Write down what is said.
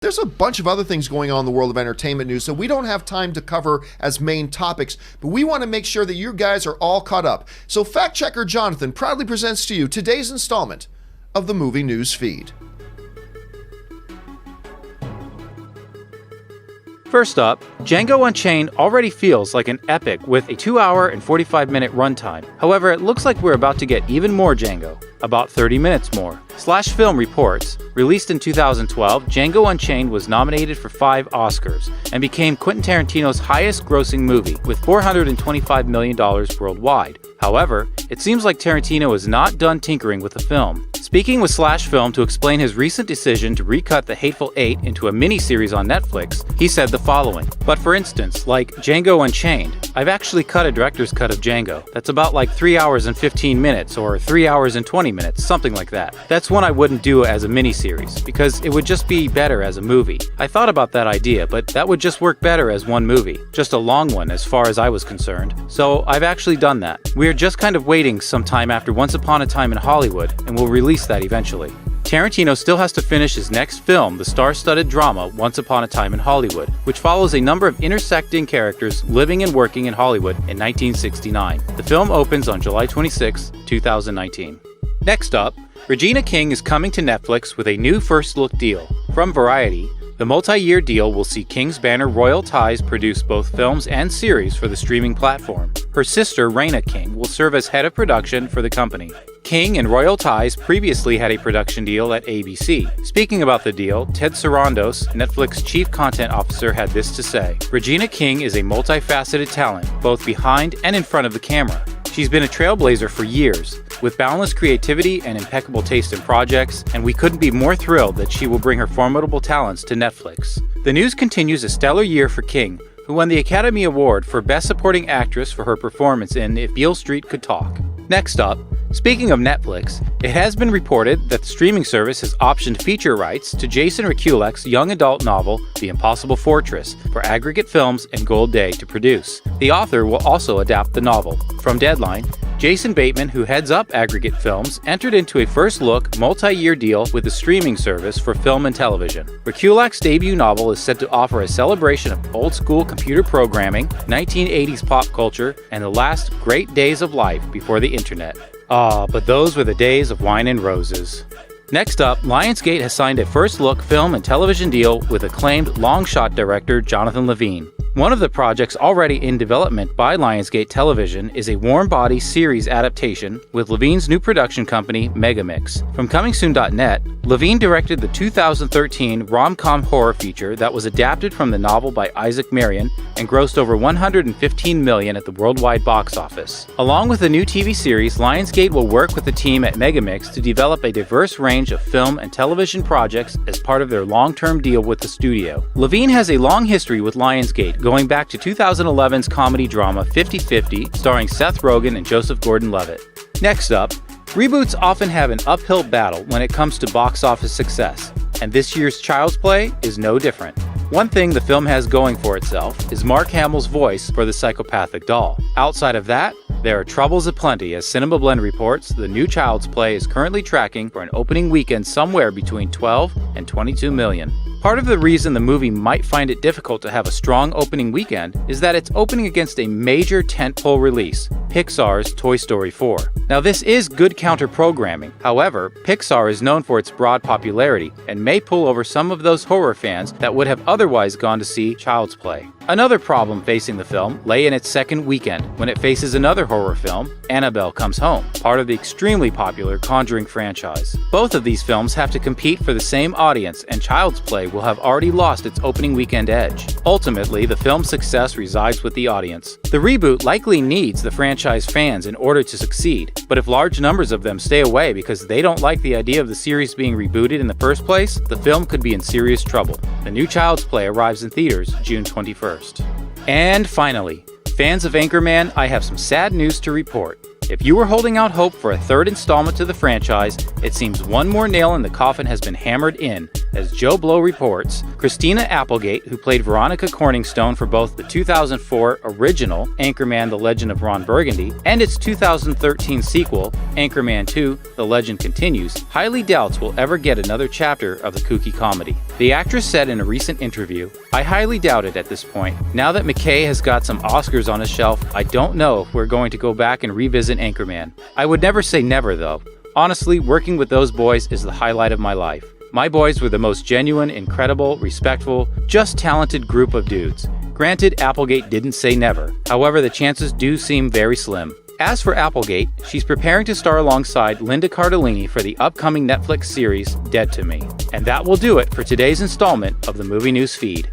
There's a bunch of other things going on in the world of entertainment news, so we don't have time to cover as main topics, but we want to make sure that you guys are all caught up. So fact checker Jonathan proudly presents to you today's installment of the Movie News Feed. First up, Django Unchained already feels like an epic with a 2-hour and 45-minute runtime. However, it looks like we're about to get even more Django, about 30 minutes more. Slash Film reports, released in 2012, Django Unchained was nominated for 5 Oscars and became Quentin Tarantino's highest-grossing movie, with $425 million worldwide. However, it seems like Tarantino is not done tinkering with the film. Speaking with Slash Film to explain his recent decision to recut The Hateful Eight into a miniseries on Netflix, he said the following. But for instance, like Django Unchained, I've actually cut a director's cut of Django. That's about like 3 hours and 15 minutes or 3 hours and 20 minutes, something like that. That's one I wouldn't do as a miniseries, because it would just be better as a movie. I thought about that idea, but that would just work better as one movie. Just a long one as far as I was concerned. So I've actually done that. We're just kind of waiting some time after Once Upon a Time in Hollywood, and we'll release that eventually. Tarantino still has to finish his next film, the star-studded drama Once Upon a Time in Hollywood, which follows a number of intersecting characters living and working in Hollywood in 1969. The film opens on July 26, 2019. Next up, Regina King is coming to Netflix with a new first-look deal. From Variety, the multi-year deal will see King's banner Royal Ties produce both films and series for the streaming platform. Her sister, Raina King, will serve as head of production for the company. King and Royal Ties previously had a production deal at ABC. Speaking about the deal, Ted Sarandos, Netflix chief content officer, had this to say. Regina King is a multifaceted talent, both behind and in front of the camera. She's been a trailblazer for years, with boundless creativity and impeccable taste in projects, and we couldn't be more thrilled that she will bring her formidable talents to Netflix. The news continues a stellar year for King, who won the Academy Award for Best Supporting Actress for her performance in If Beale Street Could Talk. Next up, speaking of Netflix, it has been reported that the streaming service has optioned feature rights to Jason Rekulek's young adult novel, The Impossible Fortress, for Aggregate Films and Gold Day to produce. The author will also adapt the novel. From Deadline, Jason Bateman, who heads up Aggregate Films, entered into a first-look, multi-year deal with the streaming service for film and television. Rekulek's debut novel is set to offer a celebration of old-school computer programming, 1980s pop culture, and the last great days of life before the internet. But those were the days of wine and roses. Next up, Lionsgate has signed a first-look film and television deal with acclaimed long-shot director Jonathan Levine. One of the projects already in development by Lionsgate Television is a Warm Body series adaptation with Levine's new production company, Megamix. From ComingSoon.net, Levine directed the 2013 rom-com horror feature that was adapted from the novel by Isaac Marion and grossed over $115 million at the worldwide box office. Along with the new TV series, Lionsgate will work with the team at Megamix to develop a diverse range of film and television projects as part of their long-term deal with the studio. Levine has a long history with Lionsgate, going back to 2011's comedy drama 50/50, starring Seth Rogen and Joseph Gordon-Levitt. Next up, reboots often have an uphill battle when it comes to box office success, and this year's Child's Play is no different. One thing the film has going for itself is Mark Hamill's voice for the psychopathic doll. Outside of that, there are troubles aplenty, as Cinema Blend reports the new Child's Play is currently tracking for an opening weekend somewhere between 12 and 22 million. Part of the reason the movie might find it difficult to have a strong opening weekend is that it's opening against a major tentpole release, Pixar's Toy Story 4. Now, this is good counter-programming. However, Pixar is known for its broad popularity and may pull over some of those horror fans that would have otherwise gone to see Child's Play. Another problem facing the film lay in its second weekend, when it faces another horror film, Annabelle Comes Home, part of the extremely popular Conjuring franchise. Both of these films have to compete for the same audience, and Child's Play will have already lost its opening weekend edge. Ultimately, the film's success resides with the audience. The reboot likely needs the franchise fans in order to succeed, but if large numbers of them stay away because they don't like the idea of the series being rebooted in the first place, the film could be in serious trouble. The new Child's Play arrives in theaters June 21st. And finally, fans of Anchorman, I have some sad news to report. If you were holding out hope for a third installment to the franchise, it seems one more nail in the coffin has been hammered in. As Joe Blow reports, Christina Applegate, who played Veronica Corningstone for both the 2004 original Anchorman: The Legend of Ron Burgundy and its 2013 sequel, Anchorman 2: The Legend Continues, highly doubts we'll ever get another chapter of the kooky comedy. The actress said in a recent interview, "I highly doubt it at this point. Now that McKay has got some Oscars on his shelf, I don't know if we're going to go back and revisit Anchorman. I would never say never, though. Honestly, working with those boys is the highlight of my life. My boys were the most genuine, incredible, respectful, just talented group of dudes. Granted, Applegate didn't say never. However, the chances do seem very slim." As for Applegate, she's preparing to star alongside Linda Cardellini for the upcoming Netflix series Dead to Me. And that will do it for today's installment of the Movie News Feed.